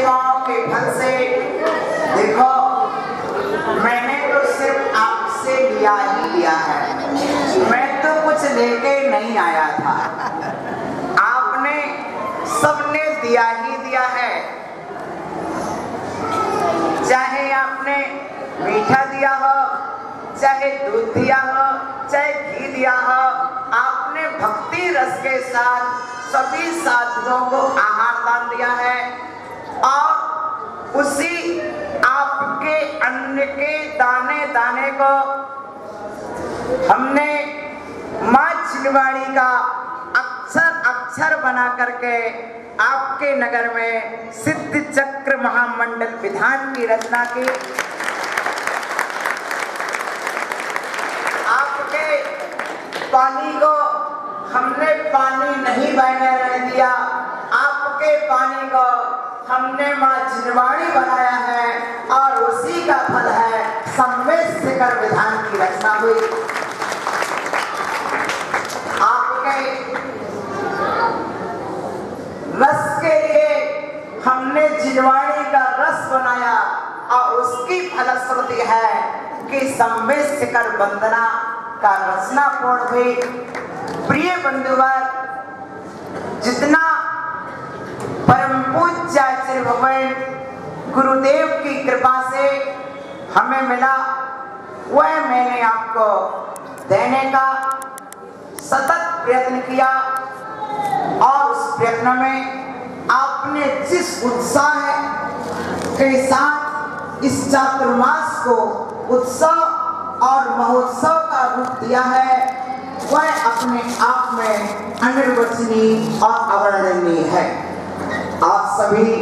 सेवाओं के फल से। देखो, मैंने तो सिर्फ आपसे लिया ही लिया है, मैं तो कुछ लेके नहीं आया था। आपने सबने दिया ही दिया है, चाहे आपने मीठा दिया हो, चाहे दूध दिया हो, चाहे घी दिया हो, आपने भक्ति रस के साथ सभी साथियों को आहार दान दिया है। और उसी आपके अन्न के दाने दाने को हमने माँ छिंदवाड़ी का अक्षर अक्षर बना करके आपके नगर में सिद्ध चक्र महामंडल विधान की रचना की। आपके पानी को हमने पानी नहीं बहने रहने दिया, आपके पानी को हमने माँ छिंदवाड़ी बनाया है और उसी का फल है संवेद शिखर विधान की रचना हुई। आपके रस के लिए हमने छिंदवाड़ी का रस बनाया और उसकी फलश्रुति है कि संवेद शिखर वंदना का रचना पूर्ण हुई। प्रिय बंधुवर, जितना परम पूज्य आचार्य भगवान गुरुदेव की कृपा से हमें मिला, वह मैंने आपको देने का सतत प्रयत्न किया। और उस प्रयत्न में आपने जिस उत्साह के साथ इस चातुर्मास को उत्सव और महोत्सव का रूप दिया है, वह अपने आप में अनिर्वचनीय और अवर्णनीय है। आप सभी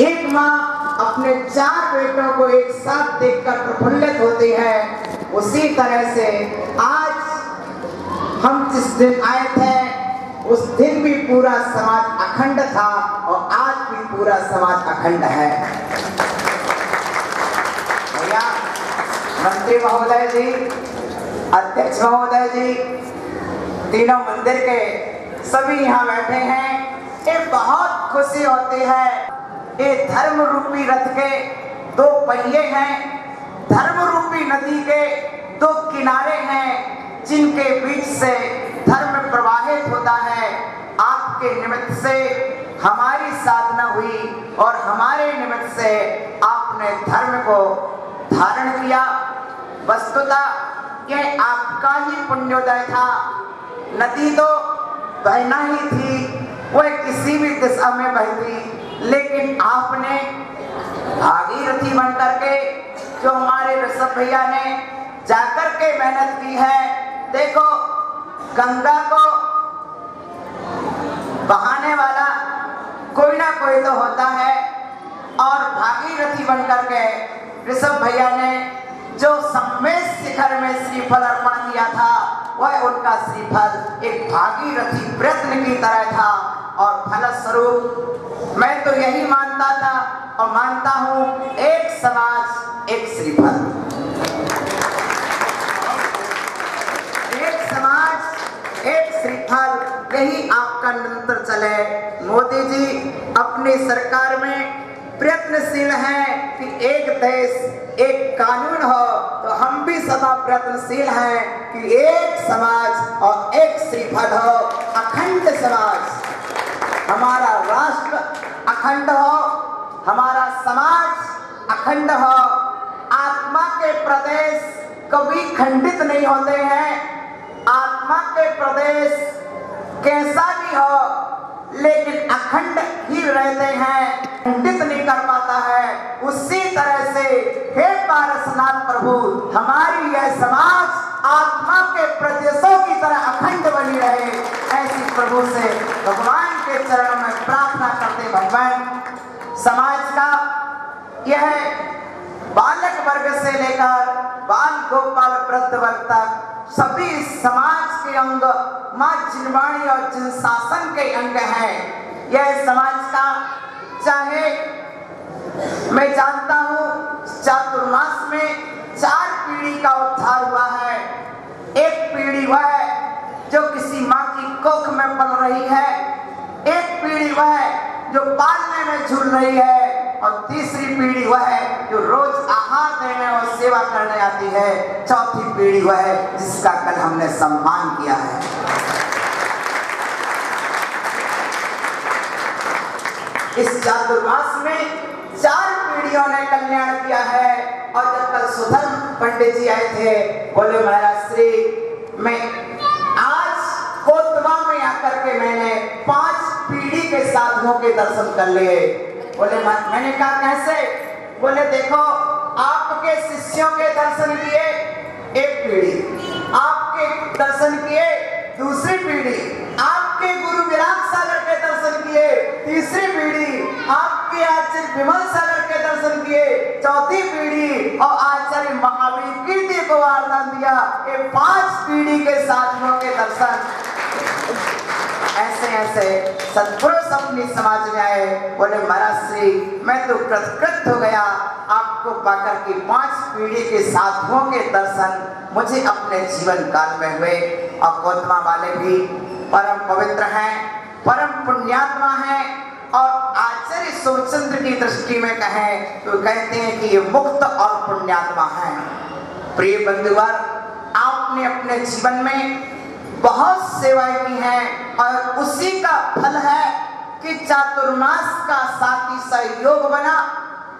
एक माँ अपने 4 बेटों को एक साथ देखकर प्रफुल्लित होती है, उसी तरह से आज हम जिस दिन आए थे उस दिन भी पूरा समाज अखंड था और आज भी पूरा समाज अखंड है। भैया, मंत्री महोदय जी, अध्यक्ष महोदय जी, तीनों मंदिर के सभी यहाँ बैठे हैं। ये बहुत खुशी होती है। ये धर्म रूपी रथ के 2 पहिए हैं, धर्म रूपी नदी के 2 किनारे हैं, जिनके बीच से धर्म प्रवाहित होता है। आपके निमित्त से हमारी साधना हुई और हमारे निमित्त से आपने धर्म को धारण किया। वस्तुतः यह आपका ही पुण्योदय था। नदी तो बहना ही थी, वह किसी भी दिशा में बहती, लेकिन आपने भागीरथी बन करके, जो हमारे ऋषभ भैया ने जाकर के मेहनत की है। देखो, गंगा को बहाने वाला कोई ना कोई तो होता है, और भागीरथी बन करके ऋषभ भैया ने जो संवेद शिखर में श्रीफल अर्पण किया था, वह उनका श्रीफल एक भागीरथी प्रयत्न की तरह था। और फलस्वरूप मैं तो यही मानता था और मानता हूँ, एक समाज एक श्रीफल, एक समाज एक श्रीफल, यही आपका निरंतर चले। मोदी जी अपनी सरकार में प्रयत्नशील हैं कि एक देश एक कानून हो, तो हम भी सदा प्रयत्नशील हैं कि एक समाज और एक श्रीफल हो, अखंड समाज। हमारा राष्ट्र अखंड हो, हमारा समाज अखंड हो। आत्मा के प्रदेश कभी खंडित नहीं होते हैं। आत्मा के प्रदेश कैसा भी हो, लेकिन अखंड ही रहते हैं, खंडित नहीं कर पाता है। उसी तरह से हे पारसनाथ प्रभु, हमारी यह समाज आत्मा के प्रदेशों की तरह अखंड बनी रहे, ऐसी प्रभु से भगवान के चरणों में प्रार्थना करते। भगवान, समाज का यह बालक वर्ग से लेकर बाल गोपाल वृद्ध वर्ग तक सभी समाज के अंग माँ छिंदवाड़ी और जिन शासन के अंग हैं। यह समाज का, चाहे मैं जानता हूँ चातुर्मास में 4 पीढ़ी का उद्धार हुआ है। एक पीढ़ी वह जो किसी माँ की कोख में पल रही है, एक पीढ़ी वह जो पालने में झूल रही है, और तीसरी पीढ़ी वह है जो रोज आहार देने और सेवा करने आती है। चौथी पीढ़ी वह है जिसका कल हमने सम्मान किया है। इस चातुर्मास में 4 पीढ़ियों ने कल्याण किया है। और जब कल सुधर्म पंडित जी आए थे, बोले महाराज श्री, मैं आज कोतवा में आकर के मैंने 5 पीढ़ी के साधुओं के दर्शन कर लिए। बोले मैंने कहा कैसे? बोले देखो, आपके शिष्यों के दर्शन किए 1 पीढ़ी, आपके दर्शन किए दूसरी पीढ़ी, आपके गुरु विराट सागर के दर्शन किए तीसरी पीढ़ी, आपके आचार्य विमल सागर के दर्शन किए चौथी पीढ़ी, और आचार्य महावीर कीर्ति को वरदान दिया। ये 5 पीढ़ी के साधुओं के दर्शन। ऐसे ऐसे सत्पुरुष अपनी समाज में आए। बोले महाराज श्री, मैं तो कृतकृत हो गया आपको पाकर कि 5 पीढ़ी के साधुओं के दर्शन मुझे अपने जीवन काल में हुए। और कोतमा वाले भी परम पवित्र हैं, परम पुण्यात्मा हैं, और आचार्य सोमचंद्र की दृष्टि में कहें तो कहते हैं कि ये मुक्त और पुण्यात्मा हैं। प्रिय बंधुवर, आपने अपने जीवन में बहुत सेवाएं की हैं, और उसी का फल है कि चातुर्मास का साथी सहयोग बना।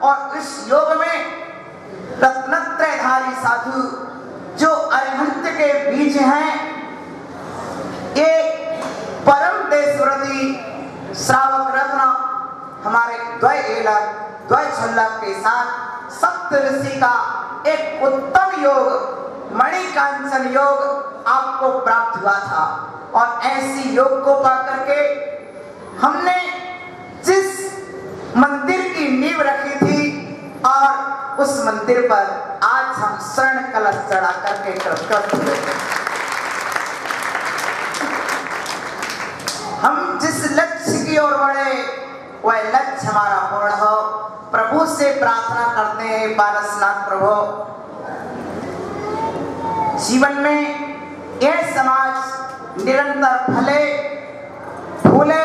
और इस योग में रत्नत्रयधारी साधु जो अरिहंत के बीज हैं, ये परम देशव्रती श्रावक रत्न हमारे द्वय छल्लक के साथ सप्त ऋषि का एक उत्तम योग, मणिकांचन योग आपको प्राप्त हुआ था। और ऐसी योग को पाकर के हमने जिस मंदिर की नींव रखी थी, और उस मंदिर पर आज हम स्वर्ण कलश चढ़ा करके कृतकृत हुए। हम जिस लक्ष्य की ओर बढ़े वह लक्ष्य हमारा पूर्ण हो। प्रभु से प्रार्थना करते हैं, पारसनाथ प्रभु, जीवन में यह समाज निरंतर फले फूले।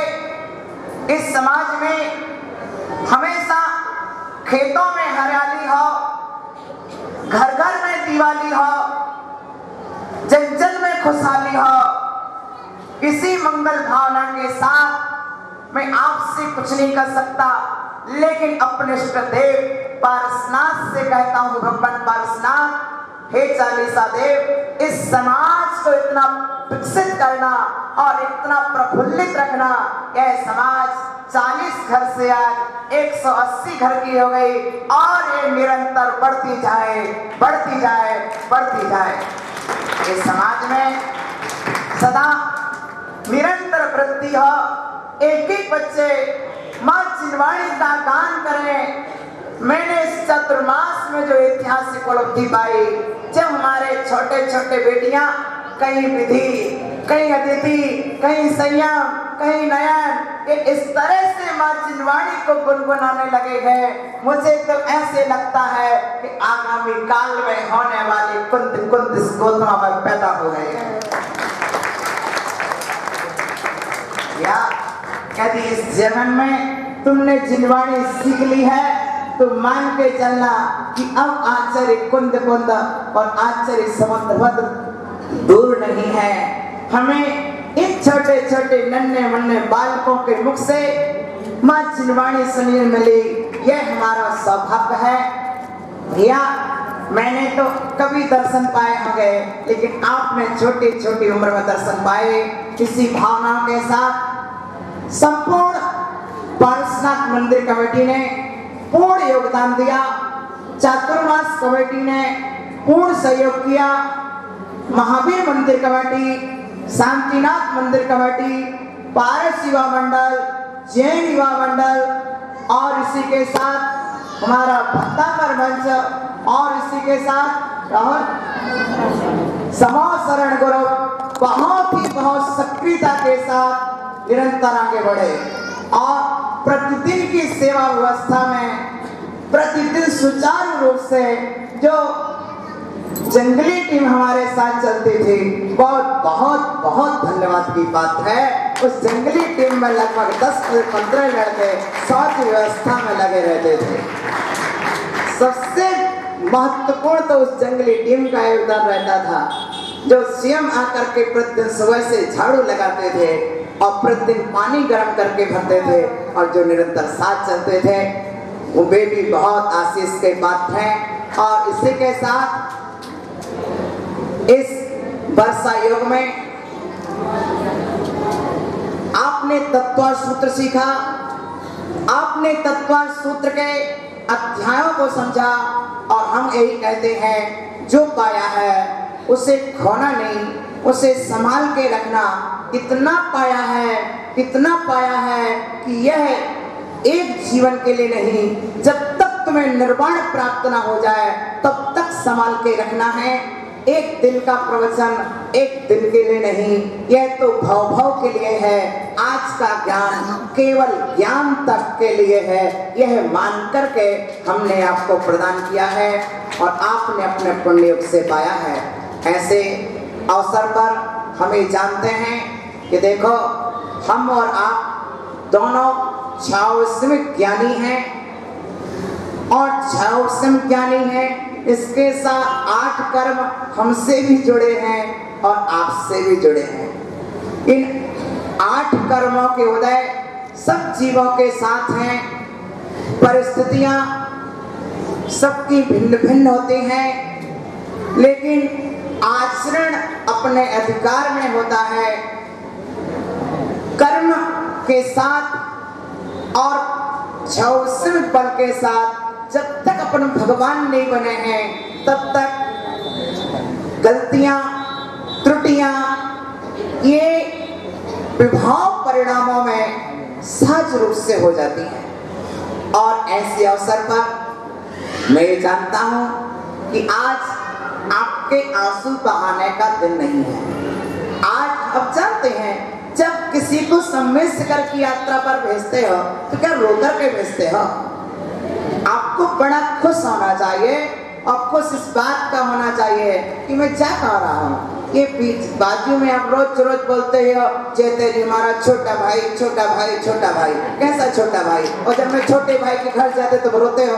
इस समाज में हमेशा खेतों में हरियाली हो, घर घर में दिवाली हो, जन जन में खुशहाली हो। इसी मंगल भावना के साथ मैं आपसे कुछ नहीं कर सकता, लेकिन अपने इष्ट देव पारसनाथ से कहता हूँ, भगवान पारसनाथ, हे चालीसा देव, इस समाज को इतना विकसित करना और इतना प्रफुल्लित रखना। यह समाज 40 घर से आज 180 घर की हो गई, और ये निरंतर बढ़ती जाए, बढ़ती जाए, बढ़ती जाए। इस समाज में सदा निरंतर वृद्धि हो। एक एक बच्चे माँ चिन्वाणी का गान करें। मैंने इस चतुर्मास में जो ऐतिहासिक उपलब्धि पाई, जब हमारे छोटे छोटे बेटियां कहीं विधि, कहीं अतिथि, कहीं संयम, कहीं नयन, इस तरह से माँ चिन्वाणी को गुनगुनाने लगे हैं, मुझे तो ऐसे लगता है कि आगामी काल में होने वाली कुंद कुंद इस गोतमा में पैदा हो गए हैं। या यदि इस जीवन में तुमने चिन्वाणी सीख ली है तो मान के चलना कि अब आचार्य कुंद कुंद और आचार्य समुद्र दूर नहीं है। हमें इन छोटे छोटे नन्हे मुन्ने बालकों के मुख से माँ चिन्वाणी सुनील मिली, यह हमारा सौभाग्य है। भैया, मैंने तो कभी दर्शन पाए होंगे, लेकिन आपने छोटी छोटी उम्र में दर्शन पाए। किसी भावना के साथ संपूर्ण पारसनाथ मंदिर कमेटी ने पूर्ण योगदान दिया, चातुर्मास कमेटी ने पूर्ण सहयोग किया, महावीर मंदिर कमेटी, शांतिनाथ मंदिर कमेटी, पारस युवा मंडल, जैन युवा मंडल, और इसी के साथ हमारा भक्तामर मंच, और इसी के साथ समूह शरण ग्रुप बहुत सक्रियता के साथ निरंतर आगे बढ़े, और प्रतिदिन की सेवा व्यवस्था में प्रतिदिन सुचारू रूप से जो जंगली टीम हमारे साथ चलती थी, बहुत बहुत बहुत धन्यवाद की बात है। उस जंगली टीम में लगभग 10 से 15 लड़के शौच व्यवस्था में लगे रहते थे। सबसे महत्वपूर्ण तो उस जंगली टीम का योगदान रहता था, जो स्वयं आकर के प्रतिदिन सुबह से झाड़ू लगाते थे और प्रतिदिन पानी गर्म करके भरते थे और जो निरंतर साथ चलते थे, वे भी बहुत आशीष के पात्र हैं। और इसी के साथ इस वर्षा योग में आपने तत्व सूत्र सीखा, आपने तत्व सूत्र के अध्यायों को समझा और हम यही कहते हैं, जो पाया है उसे खोना नहीं, उसे संभाल के रखना। इतना पाया है कि यह एक जीवन के लिए नहीं, जब तक तुम्हें निर्वाण प्राप्त ना हो जाए तब तक संभाल के रखना है। एक दिन का प्रवचन एक दिन के लिए नहीं, यह तो भव के लिए है। आज का ज्ञान केवल ज्ञान तक के लिए है, यह मान करके हमने आपको प्रदान किया है और आपने अपने पुण्य योग से पाया है। ऐसे अवसर पर हमें जानते हैं कि देखो, हम और आप दोनों छावस्मिक ज्ञानी हैं और छावस्मिक ज्ञानी हैं। इसके साथ 8 कर्म हमसे भी जुड़े हैं और आपसे भी जुड़े हैं। इन 8 कर्मों के उदय सब जीवों के साथ हैं। परिस्थितियां सबकी भिन्न भिन्न होती हैं, लेकिन आचरण अपने अधिकार में होता है। कर्म के साथ और छावस्मिक बल के साथ जब तक अपन भगवान नहीं बने हैं, तब तक गलतियां, त्रुटियां, ये विभाव परिणामों में सहज रूप से हो जाती हैं। और ऐसे अवसर पर मैं ये जानता हूं कि आज आपके आंसू बहाने का दिन नहीं है। आज आप जानते हैं, जब किसी को सम्मेलकर की यात्रा पर भेजते हो तो क्या रोकर के भेजते हो? आपको बड़ा खुश होना चाहिए और खुश इस बात का होना चाहिए कि मैं क्या कह रहा हूँ। ये बाजू में आप रोज रोज बोलते हो, जैसे जी हमारा छोटा भाई छोटा भाई छोटा भाई। कैसा छोटा भाई? और जब मैं छोटे भाई के घर जाते तो रोते हो।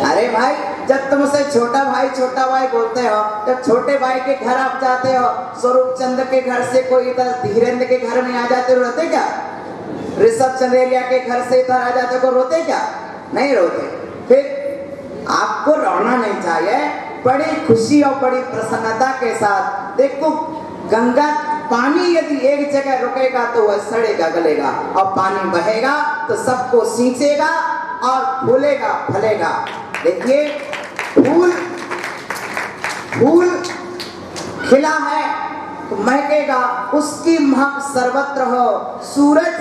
अरे भाई, जब तुम उसे छोटा भाई बोलते हो, जब छोटे भाई के घर आप जाते हो, स्वरूप चंद्र के घर से कोई इधर धीरेन्द्र के घर में आ जाते हो, रोते क्या? ऋषभ चंदेरिया के घर से इधर आ जाते को रोते क्या? नहीं रोते। फिर आपको रोना नहीं चाहिए, बड़ी खुशी और बड़ी प्रसन्नता के साथ। देखो, गंगा पानी यदि एक जगह रुकेगा तो वह सड़ेगा गलेगा, और पानी बहेगा तो सबको सींचेगा और फूलेगा फलेगा। देखिए, फूल खिला है तो महकेगा, उसकी महक सर्वत्र हो। सूरज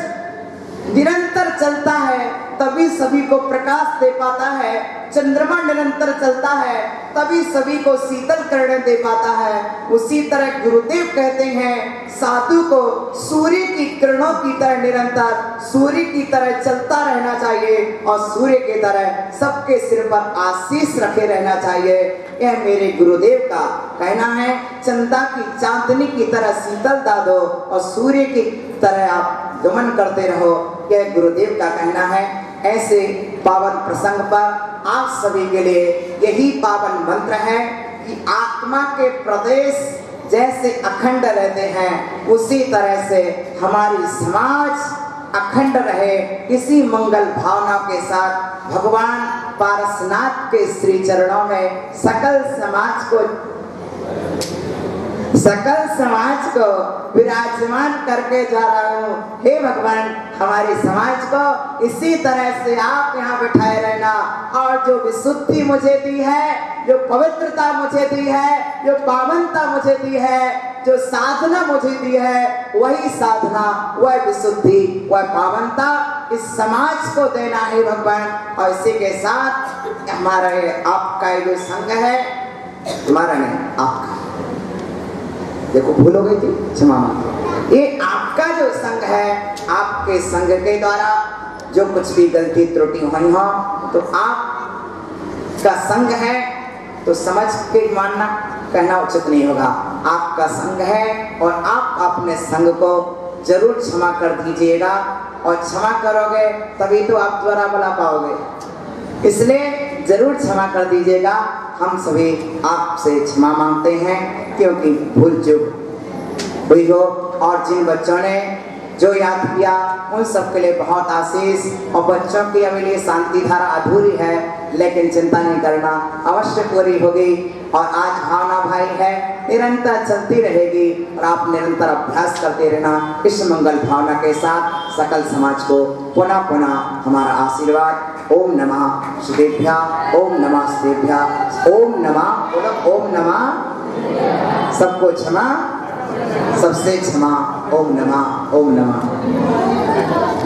निरंतर चलता है तभी सभी को प्रकाश दे पाता है। चंद्रमा निरंतर चलता है तभी सभी को शीतल करने दे पाता है। उसी तरह गुरुदेव कहते हैं, साधु को सूर्य की किरणों की तरह निरंतर सूर्य की तरह चलता रहना चाहिए और सूर्य की तरह सबके सिर पर आशीष रखे रहना चाहिए। यह मेरे गुरुदेव का कहना है। चंदा की चांदनी की तरह शीतलता दो और सूर्य की तरह आप गमन करते रहो, यह गुरुदेव का कहना है। ऐसे पावन प्रसंग पर आप सभी के लिए यही पावन मंत्र है कि आत्मा के प्रदेश जैसे अखंड रहते हैं, उसी तरह से हमारी समाज अखंड रहे। इसी मंगल भावना के साथ भगवान पारसनाथ के श्री चरणों में सकल समाज को विराजमान करके जा रहा हूँ। हे भगवान, हमारे समाज को इसी तरह से आप यहाँ बिठाए रहना, और जो विशुद्धि मुझे दी है, जो पवित्रता मुझे दी है, जो पावनता मुझे दी है, जो साधना मुझे दी है, वही साधना, वह विशुद्धि, वह पावनता इस समाज को देना है भगवान। और इसी के साथ हमारा आपका जो संघ है, हमारा नहीं आपका, देखो भूल हो गई थी, क्षमा मांगो। ये आपका जो संघ है, आपके संघ के द्वारा जो कुछ भी गलती त्रुटि हुई हो तो आपका संघ है तो समझ के मानना। कहना उचित नहीं होगा। आपका संग है और आप अपने संग को जरूर क्षमा कर दीजिएगा, और क्षमा करोगे तभी तो आप दोबारा बुला पाओगे, इसलिए जरूर क्षमा कर दीजिएगा। हम सभी आपसे क्षमा मांगते हैं क्योंकि भूल चूक हुई हो, और जिन बच्चों ने जो याद किया उन सब के लिए बहुत आशीष। और बच्चों की अभी लिए शांति धारा अधूरी है, लेकिन चिंता नहीं करना, अवश्य पूरी होगी। और आज भावना भाई है, निरंतर चलती रहेगी, और आप निरंतर अभ्यास करते रहना। इस मंगल भावना के साथ सकल समाज को पुनः पुनः हमारा आशीर्वाद। ओम नमः श्रीभ्या, ओम नमः श्रीभ्या, ओम नमः, ओम नमः। सबको क्षमा, सबसे क्षमा। ओम नमः, ओम नमः।